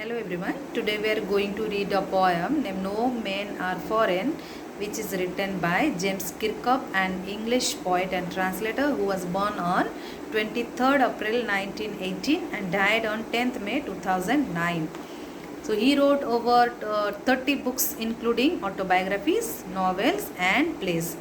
Hello everyone. Today we are going to read a poem named No Men Are Foreign, which is written by James Kirkup, an English poet and translator who was born on 23rd April 1918 and died on 10th May 2009. So he wrote over 30 books including autobiographies, novels and plays.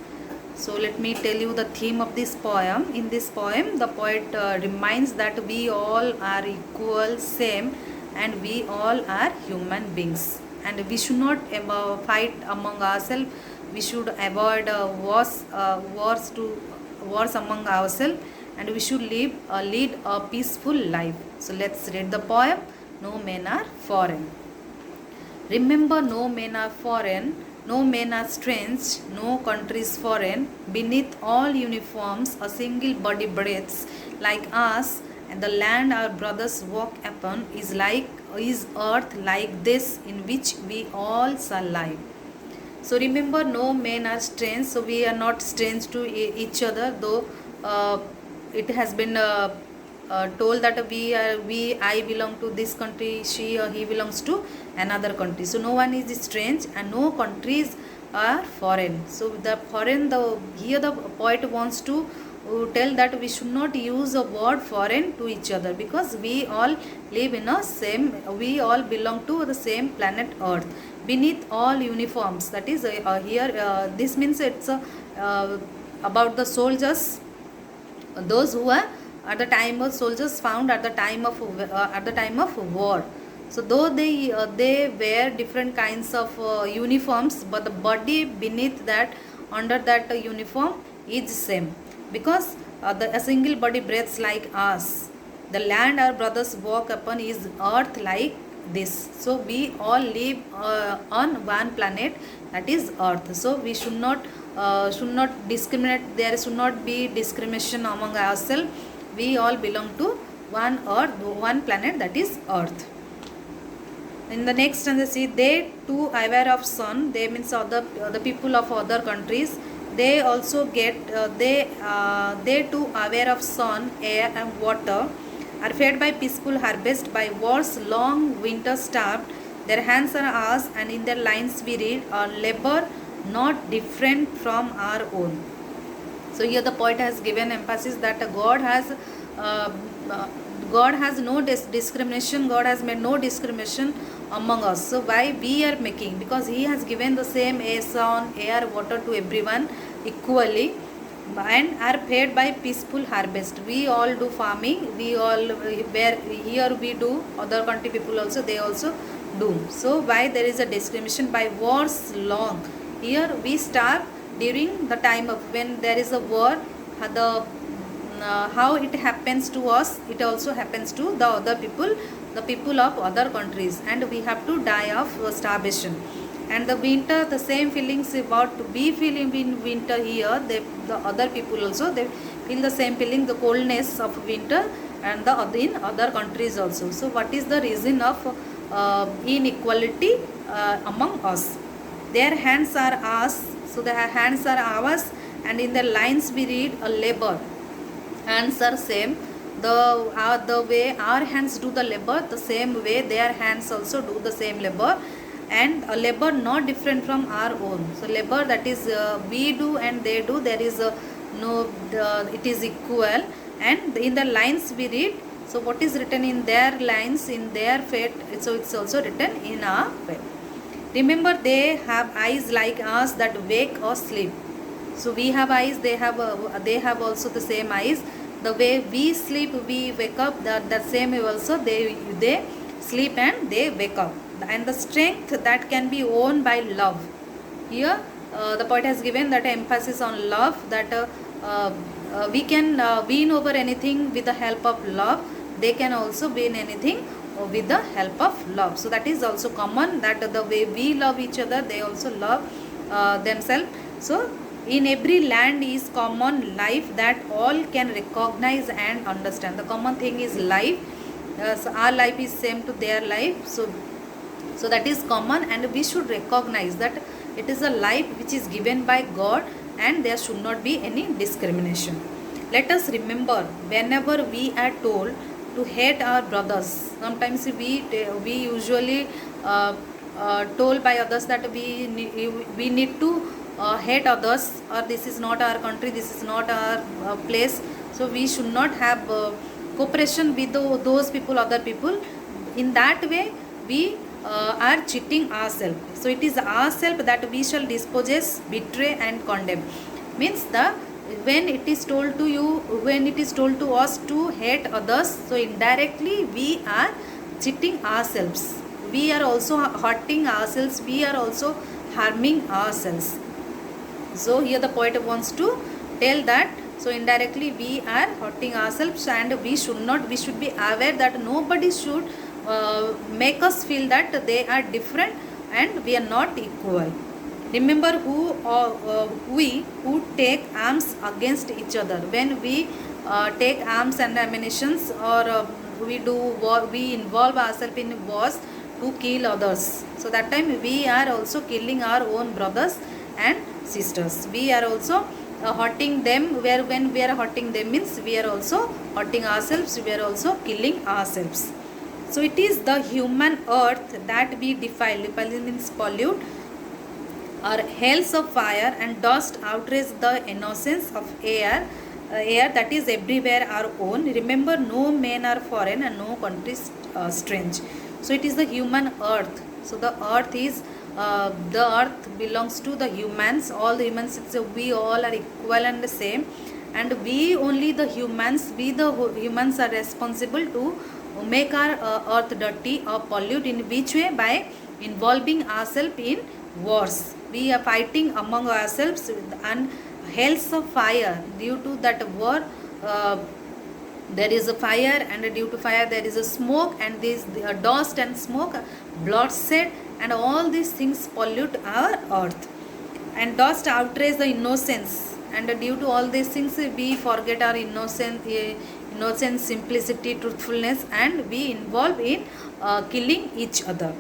So let me tell you the theme of this poem. In this poem, the poet reminds that we all are equal, same, and we all are human beings. And we should not fight among ourselves. We should avoid wars among ourselves, and we should lead a peaceful life. So let's read the poem. No men are foreign. Remember, no men are foreign, no men are strange, no country is foreign. Beneath all uniforms, a single body breathes like us, and the land our brothers walk upon is earth like this in which we all shall lie. So remember, no men are strange. So we are not strange to each other, though it has been told that I belong to this country, she or he belongs to another country. So no one is strange, and no countries are foreign. So the foreign, here the poet wants to tell that we should not use a word foreign to each other, because we all live in we all belong to the same planet Earth. Beneath all uniforms, that is here this means it's about the soldiers, those who are at the time of soldiers found at the time of war. So though they wear different kinds of uniforms, but the body beneath that, under that uniform, is same, because a single body breathes like us. The land our brothers walk upon is earth like this. So we all live on one planet, that is earth. So we should not discriminate. There should not be discrimination among ourselves. We all belong to one earth, one planet, that is earth. In the next stanza, see, they too aware of sun. They means the people of other countries. They also get they too aware of sun, air and water, are fed by peaceful harvest, by war's long winter starved. Their hands are ours, and in their lines we read, a labor not different from our own. So here the poet has given emphasis that uh, God has no discrimination. God has made no discrimination among us. So why we are making? Because He has given the same air, sun, air, water to everyone equally, and are fed by peaceful harvest. We all do farming. We all where here we do. Other country people also, they also do. So why there is a discrimination? By wars long. Here we starve during the time of when there is a war. How it happens to us, it also happens to the other people, the people of other countries, and we have to die of starvation. And the winter, the same feelings about we feel in winter here, the other people also, they feel the same feeling, the coldness of winter, and in other countries also. So what is the reason of inequality among us? Their hands are ours, so their hands are ours, and in the lines we read a labor. Hands are same. The way our hands do the labor, the same way their hands also do the same labor, and a labor not different from our own. So labor, that is we do and they do, there is it is equal. And in the lines we read, so what is written in their lines, in their fate, so it's also written in our fate. Remember, they have eyes like us that wake or sleep. So we have eyes, they have also the same eyes. The way we sleep, we wake up, that same way also they sleep and they wake up. And the strength that can be won by love. Here the poet has given that emphasis on love, that we can win over anything with the help of love. They can also win anything with the help of love. So that is also common, that the way we love each other, they also love themselves. So in every land is common life that all can recognize and understand. The common thing is life. So our life is same to their life. So that is common, and we should recognize that it is a life which is given by God, and there should not be any discrimination. Let us remember, whenever we are told to hate our brothers. Sometimes we usually told by others that we need to hate others, or this is not our country, this is not our place, so we should not have cooperation with those people, other people. In that way we are cheating ourselves. So it is ourselves that we shall dispossess, betray and condemn. Means when it is told to you, when it is told to us to hate others, so indirectly we are cheating ourselves, we are also hurting ourselves, we are also harming ourselves. So here the poet wants to tell that, so indirectly we are hurting ourselves, and we should be aware that nobody should make us feel that they are different and we are not equal. Remember we who take arms against each other. When we take arms and ammunitions, or we do war, we involve ourselves in wars to kill others, so that time we are also killing our own brothers and sisters. We are also hurting them. When we are hurting them means we are also hurting ourselves, we are also killing ourselves. So it is the human earth that we defile. Defile means pollute, or hails of fire and dust outrage the innocence of air, air that is everywhere our own. Remember, no men are foreign and no country strange. So it is the human earth. So the earth belongs to the humans. All the humans, we all are equal and the same, and we only the humans are responsible to make our earth dirty or pollute. In which way? By involving ourselves in wars. We are fighting among ourselves, and hails of fire. Due to that war, there is a fire, and due to fire there is a smoke, and this dust and smoke, bloodshed, and all these things pollute our earth. And dust outrage the innocence, and due to all these things we forget our innocence, simplicity, truthfulness, and we involve in killing each other.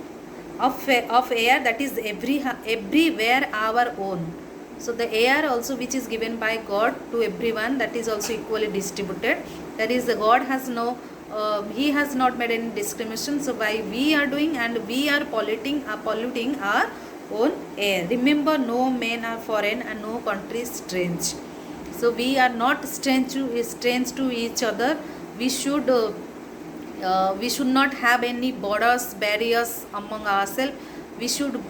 Of air that is everywhere our own. So the air also which is given by God to everyone, that is also equally distributed. That is, God has no he has not made any discrimination. So why we are doing, and we are polluting our own air. Remember, no men are foreign and no country strange. So we are not strange to each other. We should not have any barriers among ourselves. We should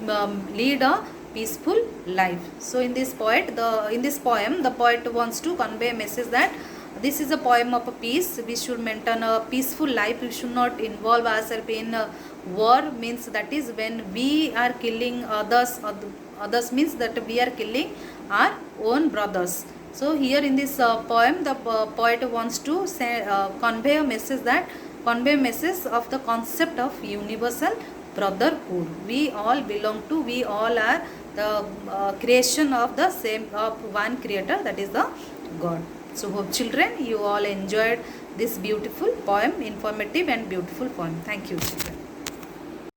lead a peaceful life. So in this poem the poet wants to convey a message that this is a poem of a peace. We should maintain a peaceful life. We should not involve ourselves in war. Means that is when we are killing others means that we are killing our own brothers. So here in this poem the poet wants to say, convey a message of the concept of universal brotherhood. We all belong to, we all are the creation of one creator, that is the God. So hope children you all enjoyed this beautiful poem, informative and beautiful poem. Thank you children.